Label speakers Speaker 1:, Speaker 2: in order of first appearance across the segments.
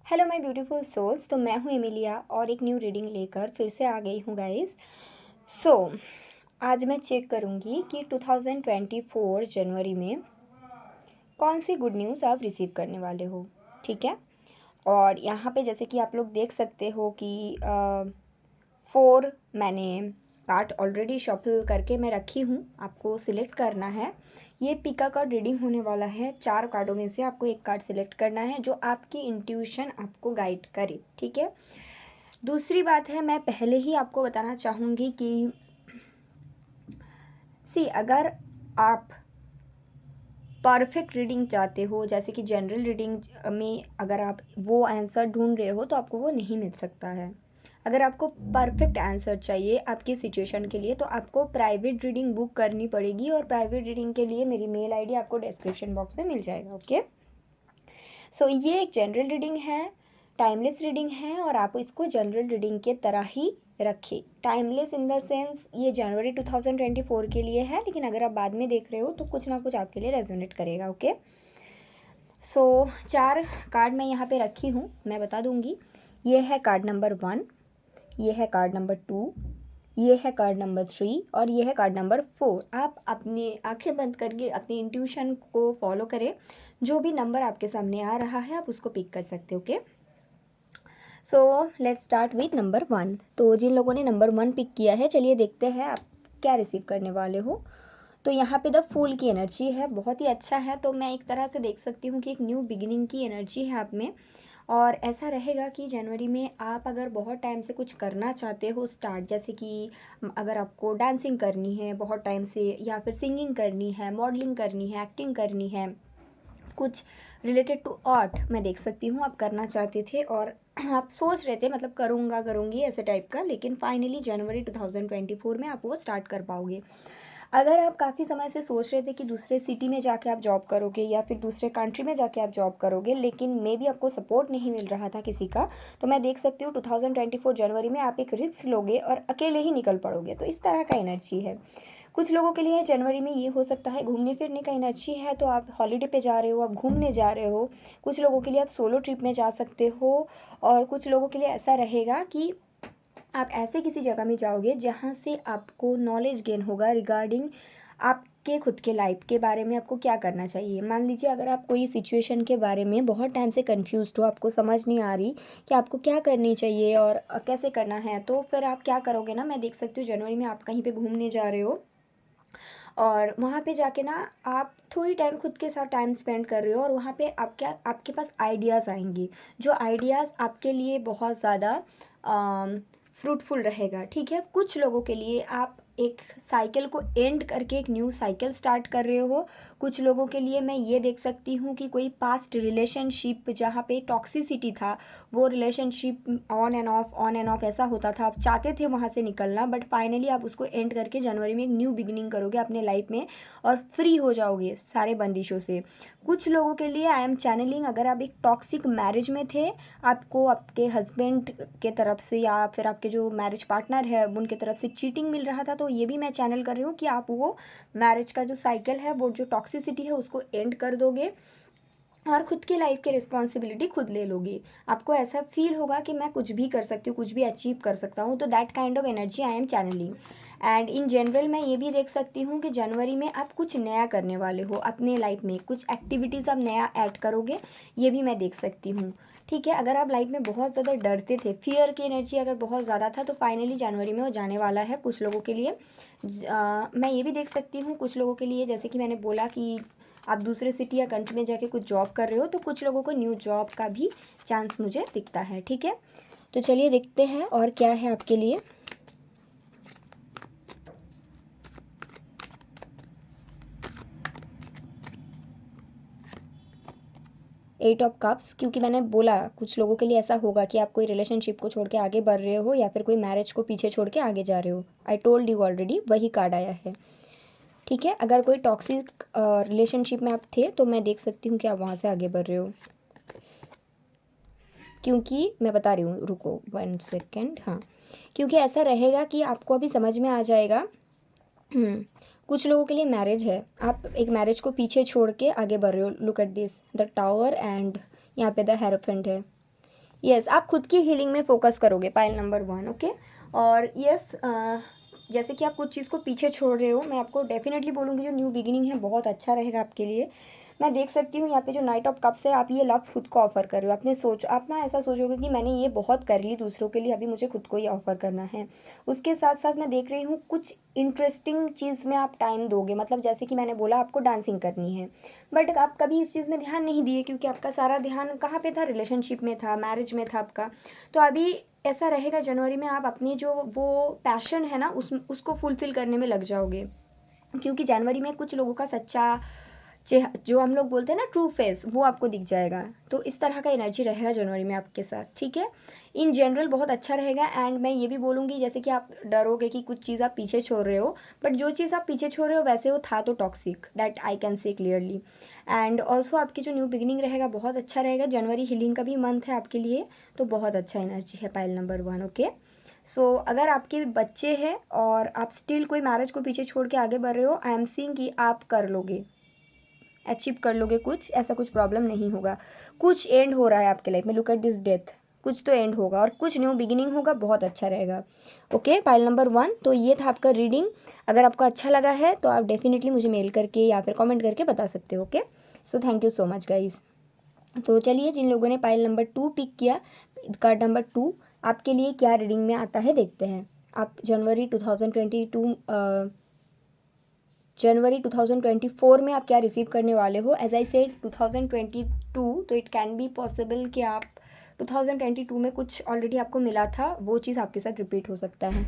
Speaker 1: Hello my beautiful souls. तो मैं हूँ एमिलिया और एक न्यू रीडिंग लेकर फिर से आ गई हूँ गाइस। सो आज मैं चेक करूँगी कि 2024 जनवरी में कौन सी गुड न्यूज़ आप रिसीव करने वाले हो। ठीक है। और यहाँ पे जैसे कि आप लोग देख सकते हो कि 4 मैंने कार्ड ऑलरेडी शफल करके मैं रखी हूँ, आपको सिलेक्ट करना है। ये पिका कार्ड रीडिंग होने वाला है। 4 कार्डों में से आपको एक कार्ड सिलेक्ट करना है जो आपकी इंट्यूशन आपको गाइड करे। ठीक है। दूसरी बात है, मैं पहले ही आपको बताना चाहूँगी कि अगर आप परफेक्ट रीडिंग चाहते हो, जैसे कि जनरल रीडिंग में अगर आप वो आंसर ढूंढ रहे हो तो आपको वो नहीं मिल सकता है। अगर आपको परफेक्ट आंसर चाहिए आपकी सिचुएशन के लिए तो आपको प्राइवेट रीडिंग बुक करनी पड़ेगी, और प्राइवेट रीडिंग के लिए मेरी मेल आईडी आपको डिस्क्रिप्शन बॉक्स में मिल जाएगा। ओके। सो ये एक जनरल रीडिंग है, टाइमलेस रीडिंग है, और आप इसको जनरल रीडिंग के तरह ही रखिए। टाइमलेस इन द सेंस ये जनवरी 2024 के लिए है, लेकिन अगर आप बाद में देख रहे हो तो कुछ ना कुछ आपके लिए रेजोनेट करेगा। ओके। सो 4 कार्ड मैं यहाँ पे रखी हूँ, मैं बता दूँगी। ये है कार्ड नंबर 1, ये है कार्ड नंबर 2, ये है कार्ड नंबर 3 और ये है कार्ड नंबर 4। आप अपनी आंखें बंद करके अपनी इंट्यूशन को फॉलो करें। जो भी नंबर आपके सामने आ रहा है आप उसको पिक कर सकते हो। Okay. So let's start with number 1। तो जिन लोगों ने नंबर 1 पिक किया है, चलिए देखते हैं आप क्या रिसीव करने वाले हो। तो यहाँ पे द फूल की एनर्जी है, बहुत ही अच्छा है। तो मैं एक तरह से देख सकती हूँ कि एक न्यू बिगिनिंग की एनर्जी है आप में। और ऐसा रहेगा कि जनवरी में आप अगर बहुत टाइम से कुछ करना चाहते हो स्टार्ट, जैसे कि अगर आपको डांसिंग करनी है बहुत टाइम से, या फिर सिंगिंग करनी है, मॉडलिंग करनी है, एक्टिंग करनी है, कुछ रिलेटेड टू आर्ट मैं देख सकती हूँ आप करना चाहते थे और आप सोच रहे थे मतलब करूँगा करूँगी ऐसे टाइप का, लेकिन फाइनली जनवरी 2024 में आप वो स्टार्ट कर पाओगे। अगर आप काफ़ी समय से सोच रहे थे कि दूसरे सिटी में जाके आप जॉब करोगे या फिर दूसरे कंट्री में जाके आप जॉब करोगे, लेकिन मे बी आपको सपोर्ट नहीं मिल रहा था किसी का, तो मैं देख सकती हूँ 2024 जनवरी में आप एक रिस्क लोगे और अकेले ही निकल पड़ोगे। तो इस तरह का एनर्जी है। कुछ लोगों के लिए जनवरी में ये हो सकता है घूमने फिरने का एनर्जी है, तो आप हॉलीडे पे जा रहे हो, आप घूमने जा रहे हो। कुछ लोगों के लिए आप सोलो ट्रिप में जा सकते हो, और कुछ लोगों के लिए ऐसा रहेगा कि आप ऐसे किसी जगह में जाओगे जहाँ से आपको नॉलेज गेन होगा रिगार्डिंग आपके खुद के लाइफ के बारे में आपको क्या करना चाहिए। मान लीजिए अगर आप कोई सिचुएशन के बारे में बहुत टाइम से कंफ्यूज हो, आपको समझ नहीं आ रही कि आपको क्या करनी चाहिए और कैसे करना है, तो फिर आप क्या करोगे ना, मैं देख सकती हूँ जनवरी में आप कहीं पे घूमने जा रहे हो और वहाँ पे जाके ना आप थोड़ी टाइम खुद के साथ टाइम स्पेंड कर रहे हो, और वहाँ पे आपके पास आइडियाज़ आएंगी, जो आइडियाज़ आपके लिए बहुत ज़्यादा फ्रूटफुल रहेगा। ठीक है। कुछ लोगों के लिए आप एक साइकिल को एंड करके एक न्यू साइकिल स्टार्ट कर रहे हो। कुछ लोगों के लिए मैं ये देख सकती हूँ कि कोई पास्ट रिलेशनशिप जहाँ पे टॉक्सिसिटी था, वो रिलेशनशिप ऑन एंड ऑफ ऐसा होता था, आप चाहते थे वहाँ से निकलना, बट फाइनली आप उसको एंड करके जनवरी में एक न्यू बिगिनिंग करोगे अपने लाइफ में और फ्री हो जाओगे सारे बंदिशों से। कुछ लोगों के लिए आई एम चैनलिंग, अगर आप एक टॉक्सिक मैरिज में थे, आपको आपके हस्बैंड के तरफ से या फिर आपके जो मैरिज पार्टनर है उनके तरफ से चीटिंग मिल रहा था, तो ये भी मैं चैनल कर रही हूँ कि आप वो मैरिज का जो साइकिल है, वो जो टॉक्सिसिटी है उसको एंड कर दोगे और खुद की लाइफ की रिस्पॉन्सिबिलिटी खुद ले लोगे। आपको ऐसा फील होगा कि मैं कुछ भी कर सकती हूँ, कुछ भी अचीव कर सकता हूँ। तो that kind of energy I am channelling. And in general मैं ये भी देख सकती हूँ कि जनवरी में आप कुछ नया करने वाले हो अपने लाइफ में, कुछ एक्टिविटीज़ आप नया ऐड करोगे, ये भी मैं देख सकती हूँ। ठीक है। अगर आप लाइफ में बहुत ज़्यादा डरते थे, फियर की एनर्जी अगर बहुत ज़्यादा था, तो फाइनली जनवरी में वो जाने वाला है कुछ लोगों के लिए। मैं ये भी देख सकती हूँ कुछ लोगों के लिए, जैसे कि मैंने बोला कि आप दूसरे सिटी या कंट्री में जाके कुछ जॉब कर रहे हो, तो कुछ लोगों को न्यू जॉब का भी चांस मुझे दिखता है। ठीक है। तो चलिए देखते हैं और क्या है आपके लिए। एट ऑफ कप्स, क्योंकि मैंने बोला कुछ लोगों के लिए ऐसा होगा कि आप कोई रिलेशनशिप को छोड़ के आगे बढ़ रहे हो या फिर कोई मैरिज को पीछे छोड़ के आगे जा रहे हो। आई टोल्ड यू ऑलरेडी, वही कार्ड आया है। ठीक है। अगर कोई टॉक्सिक रिलेशनशिप में आप थे तो मैं देख सकती हूँ कि आप वहाँ से आगे बढ़ रहे हो, क्योंकि मैं बता रही हूँ, रुको 1 सेकेंड। हाँ, क्योंकि ऐसा रहेगा कि आपको अभी समझ में आ जाएगा। कुछ लोगों के लिए मैरिज है, आप एक मैरिज को पीछे छोड़ के आगे बढ़ रहे हो। Look at this, the tower and यहाँ पे द हेरोफेंट है। यस, आप खुद की हीलिंग में फोकस करोगे, पाइल नंबर 1, ओके। और यस, जैसे कि आप कुछ चीज़ को पीछे छोड़ रहे हो, मैं आपको डेफिनेटली बोलूँगी जो न्यू बिगिनिंग है बहुत अच्छा रहेगा आपके लिए। मैं देख सकती हूँ यहाँ पे जो नाइट ऑफ कप्स है, आप ये लव खुद को ऑफर कर रहे हो। आप ना ऐसा सोचोगे कि मैंने ये बहुत कर ली दूसरों के लिए, अभी मुझे खुद को ही ऑफर करना है। उसके साथ साथ मैं देख रही हूँ कुछ इंटरेस्टिंग चीज़ में आप टाइम दोगे, मतलब जैसे कि मैंने बोला आपको डांसिंग करनी है, बट आप कभी इस चीज़ में ध्यान नहीं दिए क्योंकि आपका सारा ध्यान कहाँ पे था, रिलेशनशिप में था, मैरिज में था आपका। तो अभी ऐसा रहेगा जनवरी में आप अपनी जो वो पैशन है ना उसको फुलफ़िल करने में लग जाओगे, क्योंकि जनवरी में कुछ लोगों का सच्चा जो हम लोग बोलते हैं ना ट्रू फेस, वो आपको दिख जाएगा। तो इस तरह का एनर्जी रहेगा जनवरी में आपके साथ, ठीक है। इन जनरल बहुत अच्छा रहेगा। एंड मैं ये भी बोलूँगी जैसे कि आप डरोगे कि कुछ चीज़ आप पीछे छोड़ रहे हो, बट जो चीज़ आप पीछे छोड़ रहे हो वैसे वो था तो toxic, that I can say clearly. And also आपकी जो न्यू बिगिनिंग रहेगा बहुत अच्छा रहेगा। जनवरी हीलिंग का भी मंथ है आपके लिए, तो बहुत अच्छा एनर्जी है पाइल नंबर 1, ओके। सो अगर आपके बच्चे हैं और आप स्टिल कोई मैरिज को पीछे छोड़ के आगे बढ़ रहे हो, आई एम सीइंग कि आप कर लोगे, अचीव कर लोगे कुछ, ऐसा कुछ प्रॉब्लम नहीं होगा। कुछ एंड हो रहा है आपके लाइफ में, लुक एट दिस डेथ, कुछ तो एंड होगा और कुछ न्यू बिगिनिंग होगा, बहुत अच्छा रहेगा, ओके। पाइल नंबर 1, तो ये था आपका रीडिंग। अगर आपको अच्छा लगा है तो आप डेफिनेटली मुझे मेल करके या फिर कमेंट करके बता सकते हो, okay. So thank you so much guys. तो चलिए, जिन लोगों ने पाइल नंबर 2 पिक किया, कार्ड नंबर 2 आपके लिए क्या रीडिंग में आता है देखते हैं। आप जनवरी 2024 में आप क्या रिसीव करने वाले हो। एज आई सेड 2022, तो इट कैन बी पॉसिबल कि आप 2022 में कुछ ऑलरेडी आपको मिला था, वो चीज़ आपके साथ रिपीट हो सकता है।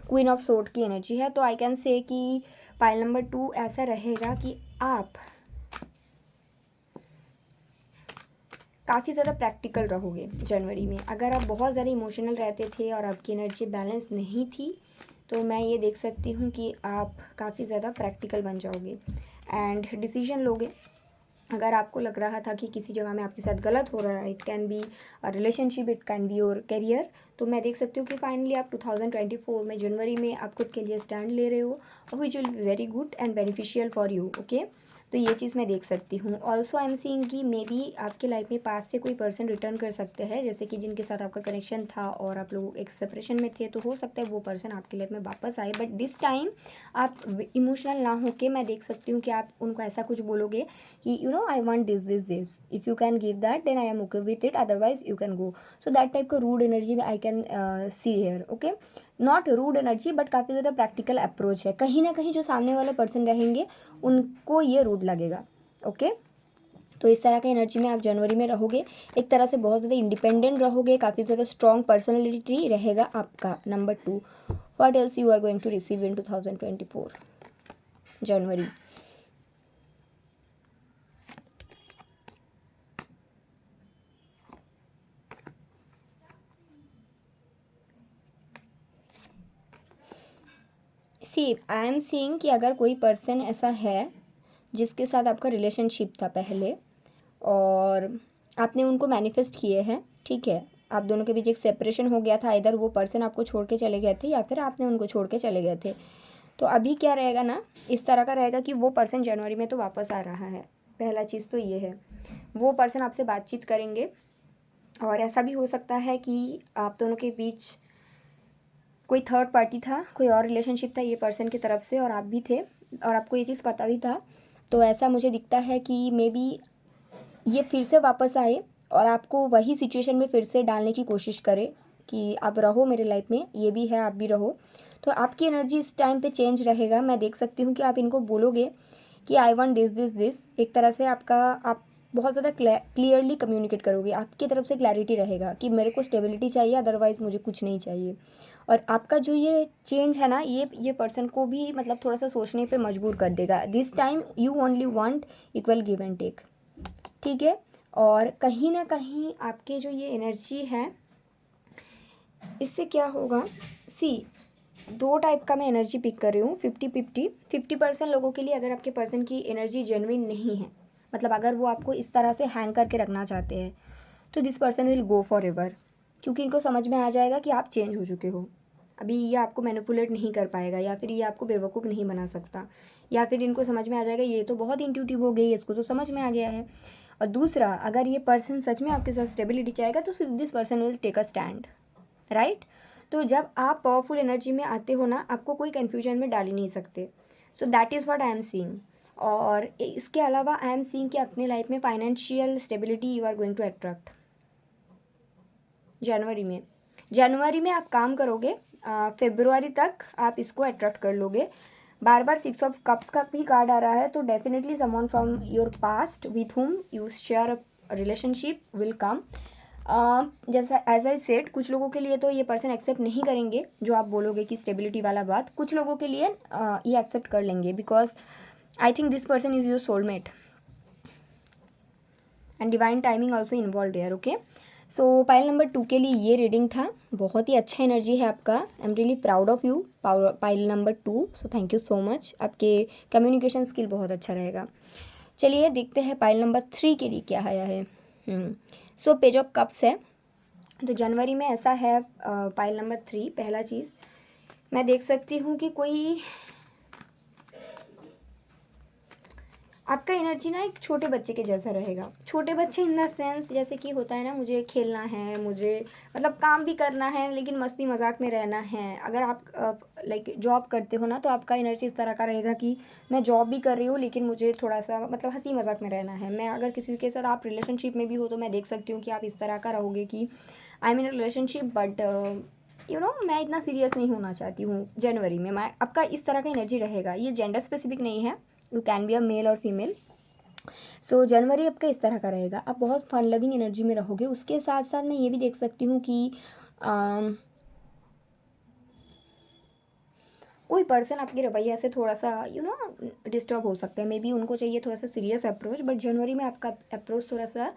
Speaker 1: क्वीन ऑफ सोर्ड की एनर्जी है, तो आई कैन से कि पाइल नंबर 2 ऐसा रहेगा कि आप काफ़ी ज़्यादा प्रैक्टिकल रहोगे जनवरी में। अगर आप बहुत ज़्यादा इमोशनल रहते थे और आपकी एनर्जी बैलेंस नहीं थी, तो मैं ये देख सकती हूँ कि आप काफ़ी ज़्यादा प्रैक्टिकल बन जाओगे एंड डिसीजन लोगे। अगर आपको लग रहा था कि किसी जगह में आपके साथ गलत हो रहा है, it can be a relationship, it can be your career, तो मैं देख सकती हूँ कि फाइनली आप 2024 में जनवरी में आप खुद के लिए स्टैंड ले रहे हो, which will be very good and beneficial for you, okay. तो ये चीज़ मैं देख सकती हूँ। ऑल्सो आई एम सीइंग कि मे बी आपके लाइफ में पास से कोई पर्सन रिटर्न कर सकते हैं, जैसे कि जिनके साथ आपका कनेक्शन था और आप लोग एक सेपरेशन में थे, तो हो सकता है वो पर्सन आपकी लाइफ में वापस आए, बट दिस टाइम आप इमोशनल ना होके मैं देख सकती हूँ कि आप उनको ऐसा कुछ बोलोगे कि you know I want this, if you can give that then I am okay with it, otherwise you can go. So that type का rude energy I can see here, okay. Not rude energy, but काफ़ी ज़्यादा practical approach है। कहीं ना कहीं जो सामने वाले पर्सन रहेंगे उनको ये रूड लगेगा, ओके। तो इस तरह का एनर्जी में आप जनवरी में रहोगे, एक तरह से बहुत ज़्यादा इंडिपेंडेंट रहोगे, काफ़ी ज़्यादा स्ट्रॉन्ग पर्सनैलिटी रहेगा आपका। Number 2, what else you are going to receive in 2024 January. See I am seeing कि अगर कोई पर्सन ऐसा है जिसके साथ आपका रिलेशनशिप था पहले और आपने उनको मैनिफेस्ट किए हैं, ठीक है, आप दोनों के बीच एक सेपरेशन हो गया था, इधर वो पर्सन आपको छोड़ के चले गए थे या फिर आपने उनको छोड़ के चले गए थे, तो अभी क्या रहेगा ना, इस तरह का रहेगा कि वो पर्सन जनवरी में तो वापस आ रहा है। पहला चीज़ तो ये है, वो पर्सन आपसे बातचीत करेंगे और ऐसा भी हो सकता है कि आप दोनों के बीच कोई थर्ड पार्टी था, कोई और रिलेशनशिप था ये पर्सन की तरफ से और आप भी थे और आपको ये चीज़ पता भी था। तो ऐसा मुझे दिखता है कि मे बी ये फिर से वापस आए और आपको वही सिचुएशन में फिर से डालने की कोशिश करे कि आप रहो मेरे लाइफ में, ये भी है आप भी रहो। तो आपकी एनर्जी इस टाइम पे चेंज रहेगा। मैं देख सकती हूँ कि आप इनको बोलोगे कि आई वांट दिस, एक तरह से आप बहुत ज़्यादा क्लियरली कम्युनिकेट करोगे, आपकी तरफ से क्लैरिटी रहेगा कि मेरे को स्टेबिलिटी चाहिए, अदरवाइज़ मुझे कुछ नहीं चाहिए। और आपका जो ये चेंज है ना, ये पर्सन को भी मतलब थोड़ा सा सोचने पे मजबूर कर देगा। This time you only want equal give and take, ठीक है। और कहीं ना कहीं आपके जो ये एनर्जी है, इससे क्या होगा, सी 2 टाइप का मैं एनर्जी पिक कर रही हूँ, 50-50 लोगों के लिए। अगर आपके पर्सन की एनर्जी जेन्युइन नहीं है, मतलब अगर वो आपको इस तरह से हैंग करके रखना चाहते हैं, तो this person will go for ever, क्योंकि इनको समझ में आ जाएगा कि आप चेंज हो चुके हो। अभी ये आपको मैनिपुलेट नहीं कर पाएगा या फिर ये आपको बेवकूफ़ नहीं बना सकता, या फिर इनको समझ में आ जाएगा ये तो बहुत इंट्यूटिव हो गई है, इसको तो समझ में आ गया है। और दूसरा, अगर ये पर्सन सच में आपके साथ स्टेबिलिटी चाहेगा तो सिर्फ this person will take a stand, right. तो जब आप पावरफुल एनर्जी में आते हो ना, आपको कोई कन्फ्यूजन में डाल ही नहीं सकते। So that is what I am seeing. और इसके अलावा आई एम सीइंग कि अपने लाइफ में financial stability you are going to attract जनवरी में आप काम करोगे, फरवरी तक आप इसको अट्रैक्ट कर लोगे। बार बार 6 ऑफ कप्स का भी कार्ड आ रहा है, तो definitely someone from your past with whom you share a relationship will come. जैसा एज आई सेड, कुछ लोगों के लिए तो ये पर्सन एक्सेप्ट नहीं करेंगे जो आप बोलोगे कि स्टेबिलिटी वाला बात, कुछ लोगों के लिए ये एक्सेप्ट कर लेंगे, because I think this person is your soulmate and divine timing also involve here. Okay, so pile number 2 के लिए ये रीडिंग था। बहुत ही अच्छा एनर्जी है आपका। I am really proud of you pile number 2, so thank you so much. आपके communication skill बहुत अच्छा रहेगा। चलिए देखते हैं पाइल नंबर 3 के लिए क्या आया है। सो पेज ऑफ कप्स है। तो जनवरी में ऐसा है, पाइल नंबर 3, पहला चीज़ मैं देख सकती हूँ कि कोई आपका एनर्जी ना एक छोटे बच्चे के जैसा रहेगा। छोटे बच्चे इन द सेंस, जैसे कि होता है ना, मुझे खेलना है, मुझे मतलब काम भी करना है लेकिन मस्ती मजाक में रहना है। अगर आप लाइक जॉब करते हो ना, तो आपका एनर्जी इस तरह का रहेगा कि मैं जॉब भी कर रही हूँ लेकिन मुझे थोड़ा सा मतलब हंसी मजाक में रहना है। मैं अगर किसी के साथ आप रिलेशनशिप में भी हो तो मैं देख सकती हूँ कि आप इस तरह का रहोगे कि आई एम इन रिलेशनशिप बट मैं इतना सीरियस नहीं होना चाहती हूँ। जनवरी में मैं आपका इस तरह का एनर्जी रहेगा। ये जेंडर स्पेसिफिक नहीं है, you can be a male और फीमेल। सो जनवरी आपका इस तरह का रहेगा। आप बहुत फन लविंग एनर्जी में रहोगे। उसके साथ साथ मैं ये भी देख सकती हूँ कि कोई पर्सन आपके रवैया से थोड़ा सा डिस्टर्ब हो सकता है। मे बी उनको चाहिए थोड़ा सा सीरियस अप्रोच, बट जनवरी में आपका अप्रोच थोड़ा सा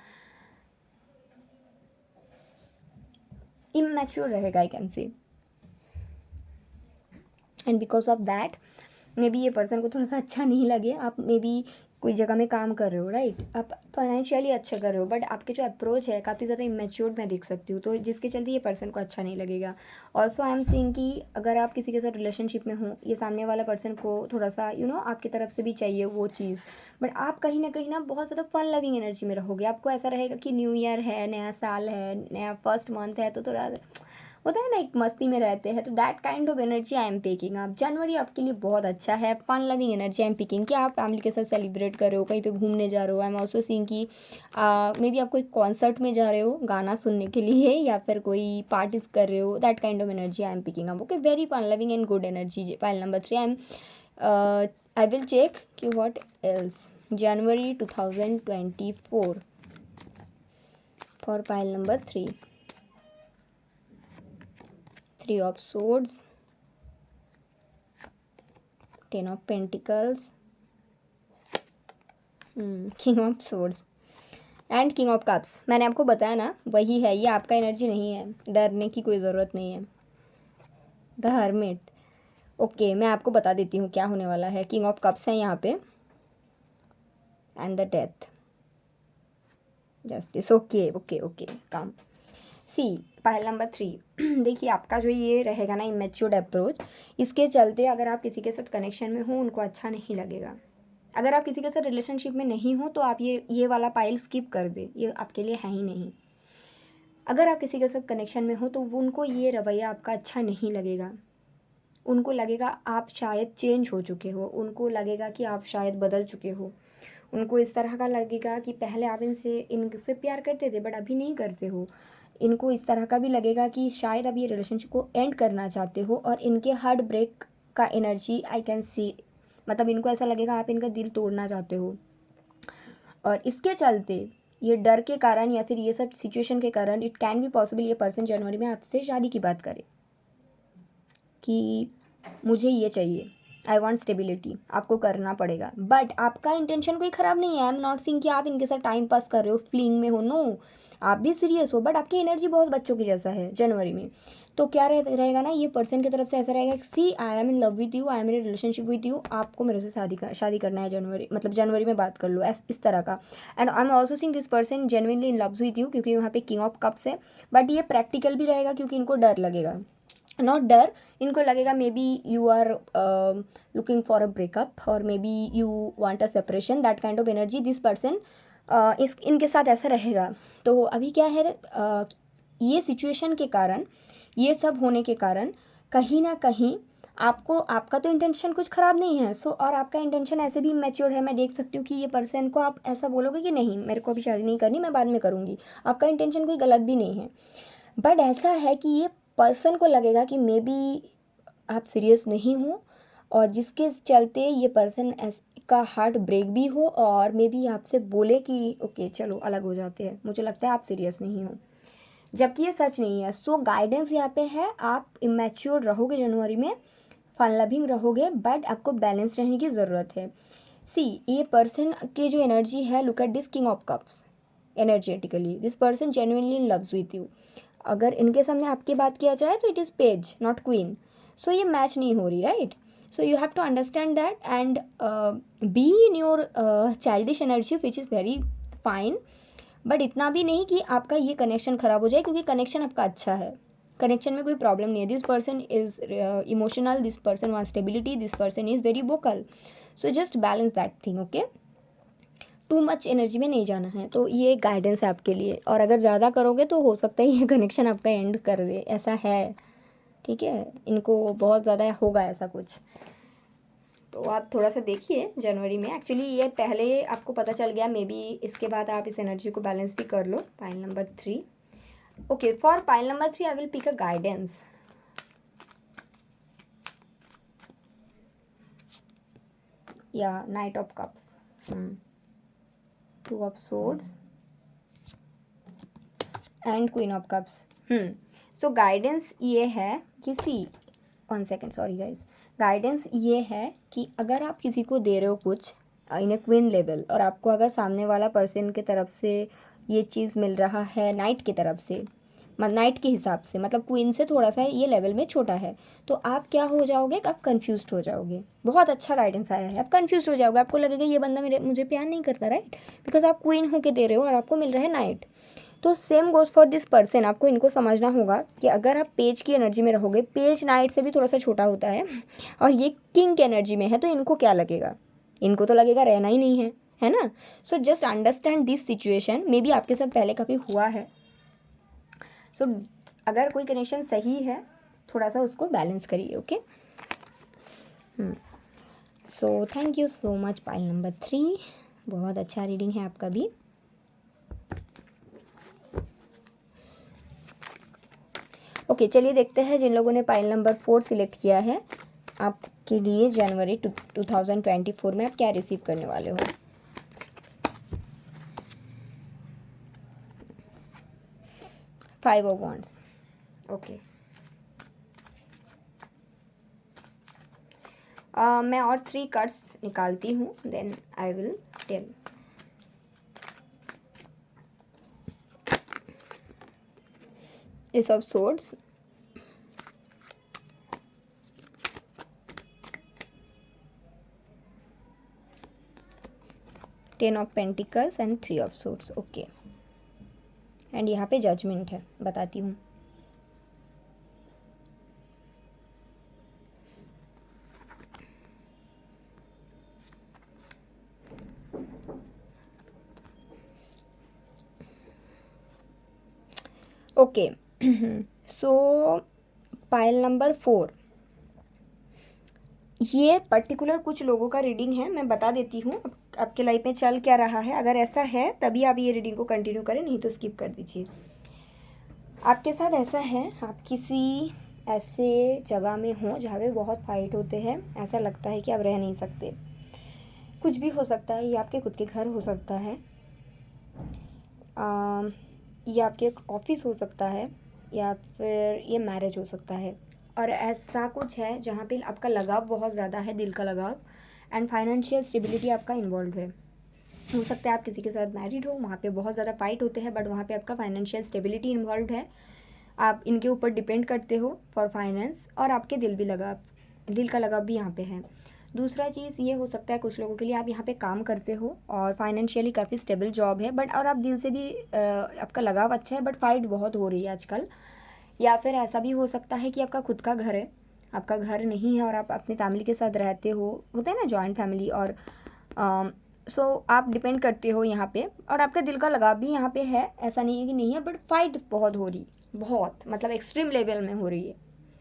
Speaker 1: इमेच्योर रहेगा, I can say. And because of that may be ये पर्सन को थोड़ा सा अच्छा नहीं लगे। आप मे बी कोई जगह में काम कर रहे हो, राइट, आप फाइनेंशियली अच्छा कर रहे हो, बट आपके जो अप्रोच है काफ़ी ज़्यादा इमेच्योर्ड मैं देख सकती हूँ, तो जिसके चलते ये पर्सन को अच्छा नहीं लगेगा। ऑल्सो आई एम सीइंग कि अगर आप किसी के साथ रिलेशनशिप में हो, ये सामने वाला पर्सन को थोड़ा सा आपकी तरफ से भी चाहिए वो चीज़, बट आप कहीं ना बहुत ज़्यादा फन लविंग एनर्जी में रहोगे। आपको ऐसा रहेगा कि न्यू ईयर है, नया साल है, नया फर्स्ट मंथ है, तो थोड़ा होता है ना, एक मस्ती में रहते हैं, तो that kind of energy I am picking. आप जनवरी आपके लिए बहुत अच्छा है। Fun loving energy I am picking कि आप फैमिली के साथ सेलिब्रेट कर रहे हो, कहीं पे घूमने जा रहे हो। आई एम ऑल्सो सीइंग कि मे बी आप कोई कॉन्सर्ट में जा रहे हो गाना सुनने के लिए, या फिर कोई पार्टीज कर रहे हो। That kind of energy I am picking up. Okay, very fun loving and good energy. File number 3 I will check कि what else January 2024 for file number 3। 3 of swords, 10 of pentacles, king of swords and king of cups. मैंने आपको बताया ना, वही है, ये आपका energy नहीं है, डरने की कोई ज़रूरत नहीं है। The hermit. ओके, मैं आपको बता देती हूँ क्या होने वाला है। किंग ऑफ कप्स है यहाँ पे and the death, justice. Okay okay okay, काम। सी पाइल नंबर 3 देखिए, आपका जो ये रहेगा ना इमेच्योर्ड अप्रोच, इसके चलते अगर आप किसी के साथ कनेक्शन में हो उनको अच्छा नहीं लगेगा। अगर आप किसी के साथ रिलेशनशिप में नहीं हो तो आप ये वाला पाइल स्किप कर दे, ये आपके लिए है ही नहीं। अगर आप किसी के साथ कनेक्शन में हो तो उनको ये रवैया आपका अच्छा नहीं लगेगा। उनको लगेगा आप शायद चेंज हो चुके हो, उनको लगेगा कि आप शायद बदल चुके हो। उनको इस तरह का लगेगा कि पहले आप इनसे प्यार करते थे बट अभी नहीं करते हो। इनको इस तरह का भी लगेगा कि शायद आप ये रिलेशनशिप को एंड करना चाहते हो, और इनके हार्ट ब्रेक का एनर्जी आई कैन सी, मतलब इनको ऐसा लगेगा आप इनका दिल तोड़ना चाहते हो। और इसके चलते ये डर के कारण या फिर ये सब सिचुएशन के कारण इट कैन बी पॉसिबल ये पर्सन जनवरी में आपसे शादी की बात करे कि मुझे ये चाहिए, आई वॉन्ट स्टेबिलिटी। आपको करना पड़ेगा, बट आपका इंटेंशन कोई ख़राब नहीं है। आई एम नॉट सीइंग कि आप इनके साथ टाइम पास कर रहे हो, फीलिंग में हो, नो, आप भी सीरियस हो, बट आपकी एनर्जी बहुत बच्चों की जैसा है जनवरी में। तो क्या रहेगा ना, ये पर्सन की तरफ से ऐसा रहेगा, see I am in love with you, I am in relationship with you, आपको मेरे से शादी करना है जनवरी, मतलब जनवरी में बात कर लो, इस तरह का। And I am also seeing this person genuinely in loves with you, क्योंकि यहाँ पे किंग ऑफ कप्स है। बट ये प्रैक्टिकल भी रहेगा क्योंकि इनको डर लगेगा, नॉट डर, इनको लगेगा maybe you are looking for a breakup और maybe you want a separation, that kind of energy this person इनके साथ ऐसा रहेगा। तो अभी क्या है, ये सिचुएशन के कारण, ये सब होने के कारण कहीं ना कहीं आपको, आपका तो इंटेंशन कुछ ख़राब नहीं है, सो और आपका इंटेंशन ऐसे भी मैच्योर है। मैं देख सकती हूँ कि ये पर्सन को आप ऐसा बोलोगे कि नहीं मेरे को अभी शादी नहीं करनी, मैं बाद में करूँगी, आपका इंटेंशन कोई गलत भी नहीं है। बट ऐसा है कि ये पर्सन को लगेगा कि मे बी आप सीरियस नहीं हो, और जिसके चलते ये पर्सन का हार्ट ब्रेक भी हो, और मे बी आपसे बोले कि ओके चलो अलग हो जाते हैं, मुझे लगता है आप सीरियस नहीं हो, जबकि ये सच नहीं है। सो गाइडेंस यहाँ पे है, आप इमेच्योर रहोगे जनवरी में, फन लविंग रहोगे, बट आपको बैलेंस रहने की ज़रूरत है। सी, ये पर्सन की जो एनर्जी है, look at this king of cups, energetically this person genuinely loves with you. अगर इनके सामने आपकी बात किया जाए तो it is page not queen, so ये मैच नहीं हो रही, right. So you have to understand that and be in your childish energy which is very fine, but इतना भी नहीं कि आपका ये कनेक्शन ख़राब हो जाए, क्योंकि कनेक्शन आपका अच्छा है, कनेक्शन में कोई प्रॉब्लम नहीं है। This person is emotional, this person want stability, this person is very vocal, so just balance that thing, okay. Too much energy में नहीं जाना है, तो ये गाइडेंस है आपके लिए। और अगर ज़्यादा करोगे तो हो सकता है ये कनेक्शन आपका एंड कर दे, ऐसा है, ठीक है। इनको बहुत ज़्यादा होगा ऐसा कुछ, तो आप थोड़ा सा देखिए जनवरी में। एक्चुअली ये पहले आपको पता चल गया, मे बी इसके बाद आप इस एनर्जी को बैलेंस भी कर लो। Pile number 3, okay, for pile number 3 I will pick a guidance. या knight of cups, 2 of swords and queen of cups. So guidance ये है कि see, 1 second, sorry guys. Guidance ये है कि अगर आप किसी को दे रहे हो कुछ इन ए क्वीन लेवल, और आपको अगर सामने वाला पर्सन की तरफ से ये चीज़ मिल रहा है नाइट की तरफ से, नाइट के हिसाब से, मतलब क्वीन से थोड़ा सा ये लेवल में छोटा है, तो आप क्या हो जाओगे, आप कन्फ्यूज्ड हो जाओगे। बहुत अच्छा गाइडेंस आया है, आप कन्फ्यूज्ड हो जाओगे, आपको लगेगा ये बंदा मुझे प्यार नहीं करता, राइट, बिकॉज आप क्वीन होके दे रहे हो और आपको मिल रहा है नाइट। तो same goes for this person. आपको इनको समझना होगा कि अगर आप पेज की एनर्जी में रहोगे, पेज नाइट से भी थोड़ा सा छोटा होता है, और ये किंग की एनर्जी में है, तो इनको क्या लगेगा, इनको तो लगेगा रहना ही नहीं है ना। So just understand this situation, may be आपके साथ पहले कभी हुआ है। सो अगर कोई कनेक्शन सही है, थोड़ा सा उसको बैलेंस करिए, okay. So thank you so much pile number 3, बहुत अच्छा रीडिंग है आपका भी। ओके, चलिए देखते हैं जिन लोगों ने पाइल नंबर 4 सिलेक्ट किया है, आपके लिए जनवरी 2024 में आप क्या रिसीव करने वाले हो। Five of wands, okay. मैं और 3 कार्ड्स निकालती हूँ, then I will tell. Ace of swords, ten of pentacles and 3 of swords, okay. And यहाँ पे जजमेंट है, बताती हूँ। ओके, सो पाइल नंबर 4, ये पर्टिकुलर कुछ लोगों का रीडिंग है, मैं बता देती हूँ आपके लाइफ में चल क्या रहा है। अगर ऐसा है तभी आप ये रीडिंग को कंटिन्यू करें, नहीं तो स्किप कर दीजिए। आपके साथ ऐसा है, आप किसी ऐसे जगह में हो जहाँ पे बहुत फाइट होते हैं, ऐसा लगता है कि आप रह नहीं सकते। कुछ भी हो सकता है, ये आपके खुद के घर हो सकता है, ये आपके ऑफिस हो सकता है, या फिर ये मैरिज हो सकता है। और ऐसा कुछ है जहाँ पे आपका लगाव बहुत ज़्यादा है, दिल का लगाव, एंड फाइनेंशियल स्टेबिलिटी आपका इन्वॉल्व है। हो सकता है आप किसी के साथ मैरिड हो, वहाँ पे बहुत ज़्यादा फाइट होते हैं, बट वहाँ पे आपका फाइनेंशियल स्टेबिलिटी इन्वॉल्व है, आप इनके ऊपर डिपेंड करते हो फॉर फाइनेंस, और आपके दिल का लगाव भी यहाँ पे है। दूसरा चीज़ ये हो सकता है कुछ लोगों के लिए आप यहाँ पे काम करते हो और फाइनेंशियली काफ़ी स्टेबल जॉब है, बट और आप दिल से भी आपका लगाव अच्छा है, बट फाइट बहुत हो रही है आजकल। या फिर ऐसा भी हो सकता है कि आपका खुद का घर है, आपका घर नहीं है और आप अपनी फैमिली के साथ रहते हो, होता है ना जॉइंट फैमिली, और सो आप डिपेंड करते हो यहाँ पे, और आपका दिल का लगाव भी यहाँ पे है, ऐसा नहीं है कि नहीं है, बट फाइट बहुत हो रही, बहुत मतलब एक्सट्रीम लेवल में हो रही है।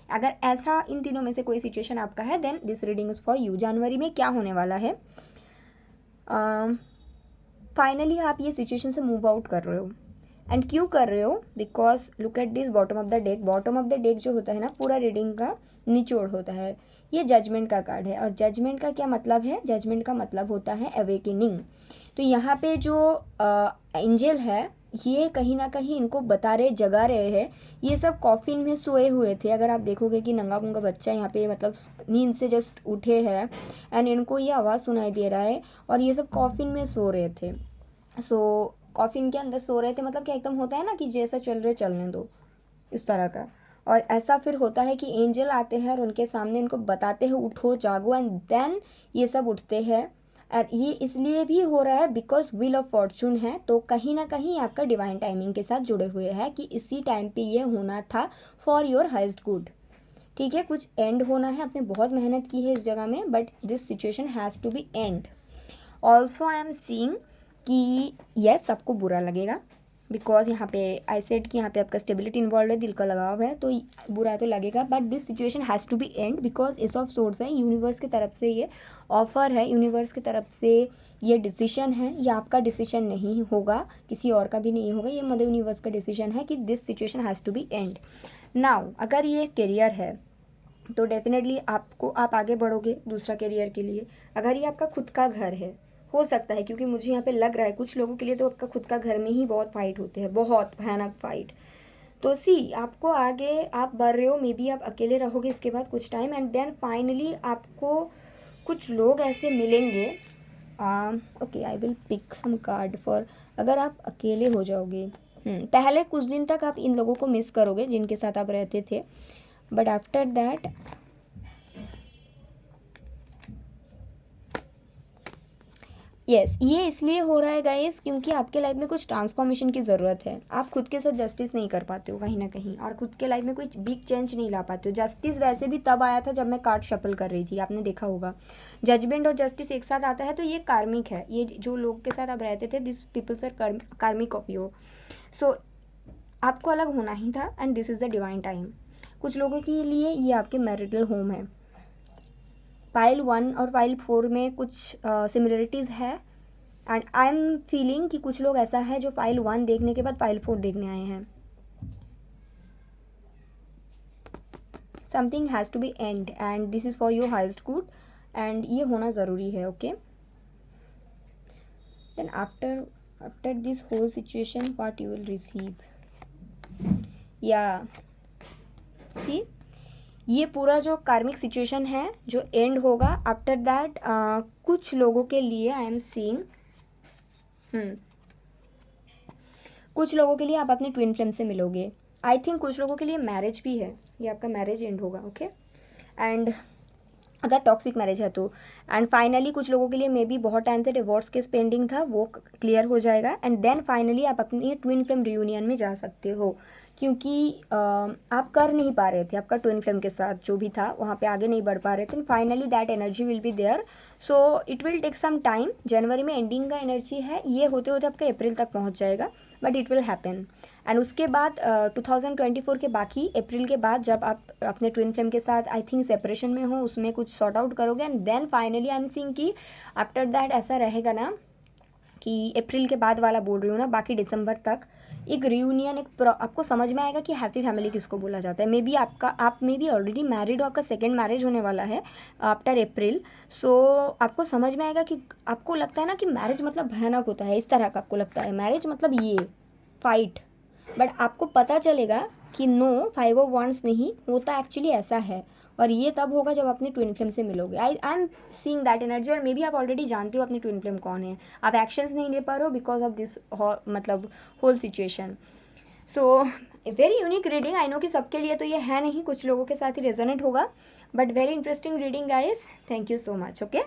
Speaker 1: अगर ऐसा इन तीनों में से कोई सिचुएशन आपका है, then this reading is for you. जनवरी में क्या होने वाला है, फाइनली आप ये सिचुएशन से मूव आउट कर रहे हो। एंड क्यों कर रहे हो, because look at this bottom of the deck. Bottom of the deck जो होता है ना, पूरा रीडिंग का निचोड़ होता है, ये जजमेंट का कार्ड है। और जजमेंट का क्या मतलब है, जजमेंट का मतलब होता है अवेकनिंग। तो यहाँ पे जो एंजल है, ये कहीं ना कहीं इनको बता रहे, जगा रहे हैं। ये सब कॉफिन में सोए हुए थे। अगर आप देखोगे कि नंगा पुंगा बच्चा यहाँ पे मतलब नींद से जस्ट उठे हैं, एंड इनको ये आवाज़ सुनाई दे रहा है, और ये सब कॉफिन में सो रहे थे। सो कॉफिन के अंदर सो रहे थे, मतलब क्या एकदम होता है ना कि जैसा चल रहे चलने दो, इस तरह का। और ऐसा फिर होता है कि एंजल आते हैं और उनके सामने इनको बताते हैं उठो जागो, एंड देन ये सब उठते हैं। और ये इसलिए भी हो रहा है बिकॉज व्हील ऑफ फॉर्चून है, तो कहीं ना कहीं आपका डिवाइन टाइमिंग के साथ जुड़े हुए हैं कि इसी टाइम पे ये होना था फॉर योर हाइस्ट गुड। ठीक है, कुछ एंड होना है, आपने बहुत मेहनत की है इस जगह में, but this situation has to be end. Also I am seeing कि यस आपको बुरा लगेगा, बिकॉज यहाँ पे आई सेड कि यहाँ पे आपका स्टेबिलिटी इन्वॉल्व है, दिल का लगाव है, तो बुरा तो लगेगा, but this situation has to be end because ace of source है। यूनिवर्स की तरफ से ये ऑफर है, यूनिवर्स की तरफ से ये डिसीजन है। ये आपका डिसीजन नहीं होगा, किसी और का भी नहीं होगा, ये मदर यूनिवर्स का डिसीजन है कि this situation has to be end now. अगर ये करियर है तो डेफिनेटली आपको, आप आगे बढ़ोगे दूसरा करियर के लिए। अगर ये आपका खुद का घर है, हो सकता है, क्योंकि मुझे यहाँ पे लग रहा है कुछ लोगों के लिए तो आपका खुद का घर में ही बहुत फाइट होते हैं, बहुत भयानक फाइट। तो सी आपको आगे आप बढ़ रहे हो, मे बी आप अकेले रहोगे इसके बाद कुछ टाइम, एंड देन फाइनली आपको कुछ लोग ऐसे मिलेंगे। Okay, I will pick some card for, अगर आप अकेले हो जाओगे, पहले कुछ दिन तक आप इन लोगों को मिस करोगे जिनके साथ आप रहते थे, बट आफ्टर दैट यस ये इसलिए हो रहा है गाइस क्योंकि आपके लाइफ में कुछ ट्रांसफॉर्मेशन की ज़रूरत है। आप खुद के साथ जस्टिस नहीं कर पाते हो कहीं ना कहीं, और खुद के लाइफ में कोई बिग चेंज नहीं ला पाते हो। जस्टिस वैसे भी तब आया था जब मैं कार्ड शफल कर रही थी, आपने देखा होगा। जजमेंट और जस्टिस एक साथ आता है, तो ये कार्मिक है। ये जो लोग के साथ आप रहते थे, दिस पीपल्स आर कार्मिक ऑफ यू। सो आपको अलग होना ही था, and this is the divine time. कुछ लोगों के लिए ये आपके मैरिटल होम है। फाइल 1 और फाइल 4 में कुछ सिमिलरिटीज़ है, एंड आई एम फीलिंग कि कुछ लोग ऐसा है जो फाइल 1 देखने के बाद फाइल 4 देखने आए हैं। Something has to be end, and this is for your highest good, and ये होना ज़रूरी है। Okay, then after this whole situation what you will receive, या सी ये पूरा जो कार्मिक सिचुएशन है जो एंड होगा आफ्टर दैट, कुछ लोगों के लिए आई एम सीइंग, कुछ लोगों के लिए आप अपने ट्विन फ्लेम से मिलोगे। आई थिंक कुछ लोगों के लिए मैरिज भी है, ये आपका मैरिज एंड होगा। ओके, एंड अगर टॉक्सिक मैरिज है तो, एंड फाइनली कुछ लोगों के लिए मे बी बहुत टाइम से डिवोर्स केस पेंडिंग था, वो क्लियर हो जाएगा, एंड देन फाइनली आप अपनी ट्विन फ्लेम रियूनियन में जा सकते हो, क्योंकि आप कर नहीं पा रहे थे आपका ट्विन फ्लेम के साथ जो भी था, वहाँ पे आगे नहीं बढ़ पा रहे थे। Finally that energy will be there, so it will take some time. जनवरी में एंडिंग का एनर्जी है, ये होते होते आपका अप्रैल तक पहुँच जाएगा, but it will happen. And उसके बाद 2024 के बाकी अप्रैल के बाद जब आप अपने ट्विन फ्लेम के साथ आई थिंक सेपरेशन में हो, उसमें कुछ सॉर्ट आउट करोगे, and then finally I am seeing कि आफ्टर दैट ऐसा रहेगा ना कि अप्रैल के बाद वाला बोल रही हूँ ना, बाकी दिसंबर तक एक रियूनियन, एक आपको समझ में आएगा कि हैप्पी फैमिली किसको बोला जाता है। मे बी आप मे बी ऑलरेडी मैरिड हो, आपका सेकेंड मैरिज होने वाला है आफ्टर अप्रैल। सो आपको समझ में आएगा कि आपको लगता है ना कि मैरिज मतलब भयानक होता है, इस तरह का आपको लगता है मैरिज मतलब ये फाइट, बट आपको पता चलेगा कि नो, 5 ऑफ वांड्स नहीं होता, एक्चुअली ऐसा है। और ये तब होगा जब अपने ट्विन फ्लेम से मिलोगे। आई एम सीइंग दैट एनर्जी, और मे बी आप ऑलरेडी जानते हो अपनी ट्विन फ्लेम कौन है, आप एक्शंस नहीं ले पा रहे हो बिकॉज ऑफ दिस मतलब whole situation. So very unique reading, I know कि सबके लिए तो ये है नहीं, कुछ लोगों के साथ ही रेजोनेट होगा, but very interesting reading guys. Thank you so much. Okay.